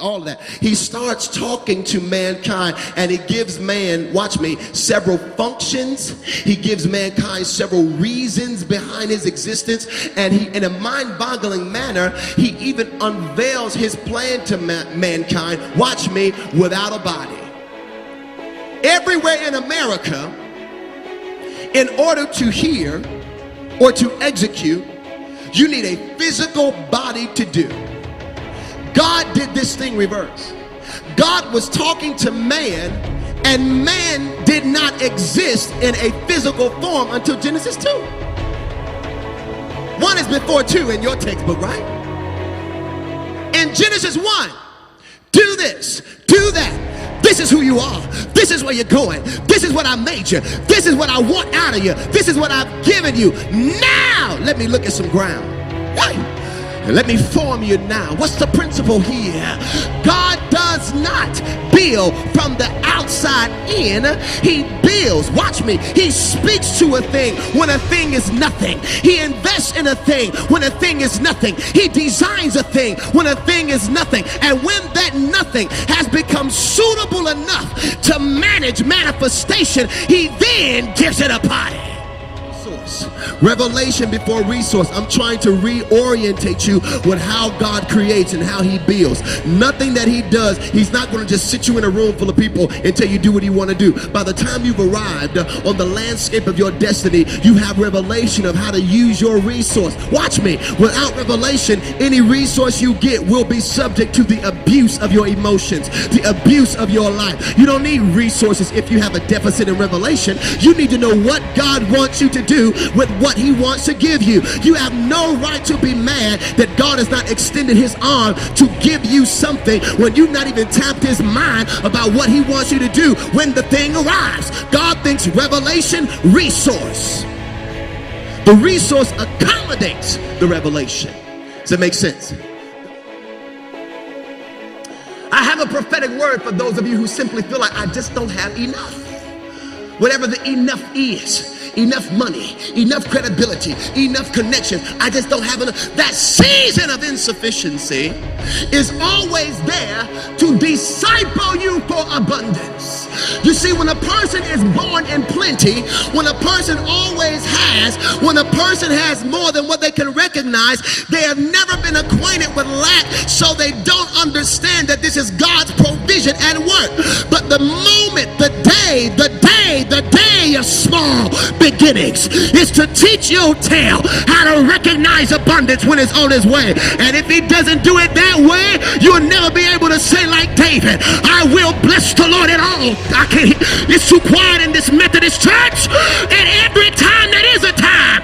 all of that. He starts talking to mankind, and he gives man, watch me, several functions. He gives mankind several reasons behind his existence, and he, in a mind-boggling manner, he even unveils his plan to mankind, watch me, without a body. Everywhere in America, in order to hear or to execute, you need a physical body to do. God did this thing reverse. God was talking to man, and man did not exist in a physical form until Genesis 2. One is before 2 in your textbook, right? In Genesis 1, do this, do that. This is who you are. This is where you're going. This is what I made you. This is what I want out of you. This is what I've given you. Now, let me look at some ground. Right? And let me form you now. What's the principle here? God does not build from the outside in. He builds. Watch me. He speaks to a thing when a thing is nothing. He invests in a thing when a thing is nothing. He designs a thing when a thing is nothing. And when that nothing has become suitable enough to manage manifestation, he then gives it a body. Revelation before resource. I'm trying to reorientate you with how God creates and how he builds. Nothing that he does, he's not going to just sit you in a room full of people and tell you do what you want to do. By the time you've arrived on the landscape of your destiny, you have revelation of how to use your resource. Watch me. Without revelation, any resource you get will be subject to the abuse of your emotions, the abuse of your life. You don't need resources if you have a deficit in revelation. You need to know what God wants you to do with what he wants to give you. You have no right to be mad that God has not extended his arm to give you something when you've not even tapped his mind about what he wants you to do when the thing arrives. God thinks revelation, resource. The resource accommodates the revelation. Does that make sense? I have a prophetic word for those of you who simply feel like I just don't have enough. Whatever the enough is. Enough money, enough credibility, enough connections. I just don't have enough. That season of insufficiency is always there to disciple you for abundance. You see, when a person is born in plenty, when a person always has, when a person has more than what they can recognize, they have never been acquainted with lack, so they don't understand that this is God's provision at work. But the moment, the day of small beginnings is to teach your tail how to recognize abundance when it's on its way. And if he doesn't do it that way, you'll never be able to say like David, I will bless the Lord at all. I can't, it's too quiet in this Methodist church. And every time that is a time.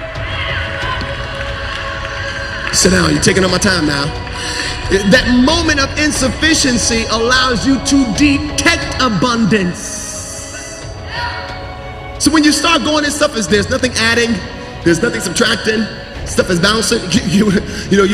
Sit down, you're taking up my time now. That moment of insufficiency allows you to detect abundance. So when you start going, this stuff is, there's nothing adding, there's nothing subtracting, stuff is bouncing. You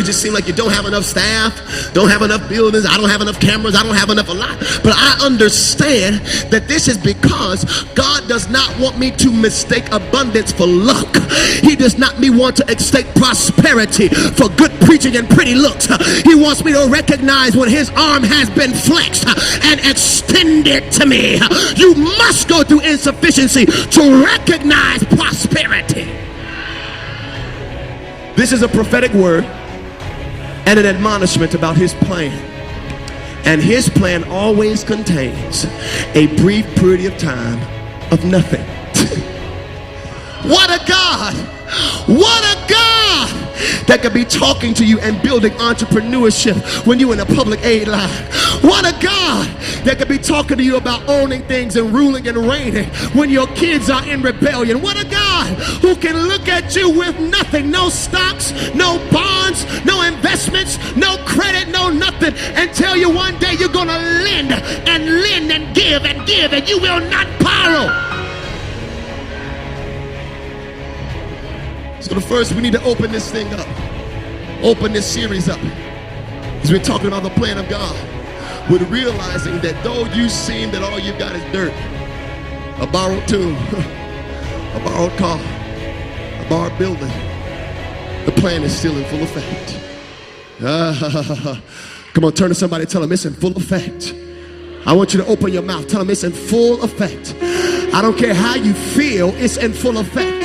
just seem like you don't have enough staff, don't have enough buildings, I don't have enough cameras, I don't have enough a lot. But I understand that this is because God does not want me to mistake abundance for luck. He does not want to mistake prosperity for good preaching and pretty looks. He wants me to recognize when his arm has been flexed and extended to me. You must go through insufficiency to recognize prosperity. This is a prophetic word and an admonishment about his plan. And his plan always contains a brief period of time of nothing. What a God! What a God that could be talking to you and building entrepreneurship when you're in a public aid line. What a God that could be talking to you about owning things and ruling and reigning when your kids are in rebellion. What a God who can look at you with nothing, no stocks, no bonds, no investments, no credit, no nothing, and tell you one day you're gonna lend and give and you will not borrow. So first we need to open this thing up, open this series up, because we're talking about the plan of God, with realizing that though you seem that all you've got is dirt, a borrowed tomb, a borrowed car, a borrowed building, the plan is still in full effect. Come on, turn to somebody, tell them it's in full effect. I want you to open your mouth, tell them it's in full effect. I don't care how you feel, it's in full effect.